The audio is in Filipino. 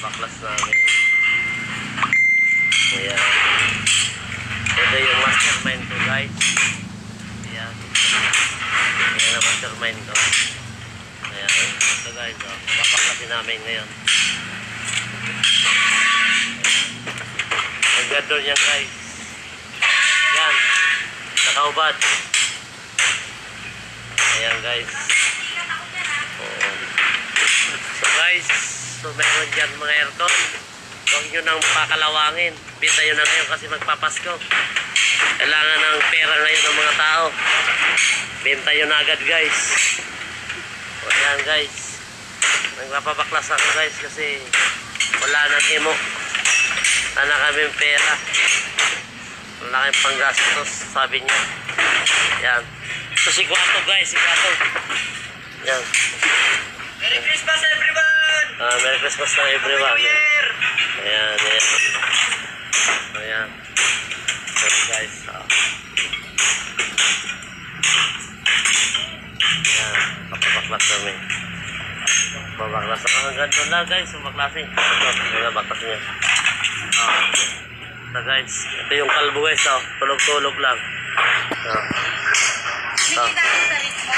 baklas namin. Ayan. Ito yung mastermind ko guys. Ayan. Ayan ang mastermind ko. Ayan. Ito guys, oh. Babaklasin namin ngayon. Ang ganda niyan guys. Ayan. Nakaubad. Ayan guys. Oo. So guys, so meron dyan mga aircon. Huwag nyo nang pakalawangin. Bita nyo na ngayon kasi magpapasko. Kailangan ng pera ngayon ng mga tao. Benta nyo na agad guys. O yan guys. Nagpapabaklas ako guys kasi wala nang imo. Wala na kami pera. Wala kayong panggastos sabi niya. Yan. So si Kwato guys, si Kwato. Yan. Merry Christmas everyone! Merry Christmas na everyone. Ayan, ayan. Ayan. So guys, ayan, kapabaklas namin. Babaklas ako ang ganito na guys, sumaklase. Ito, baklas niya. Ito guys, ito yung kalbo guys, tulog-tulog lang. Hindi dahil sa ritmo.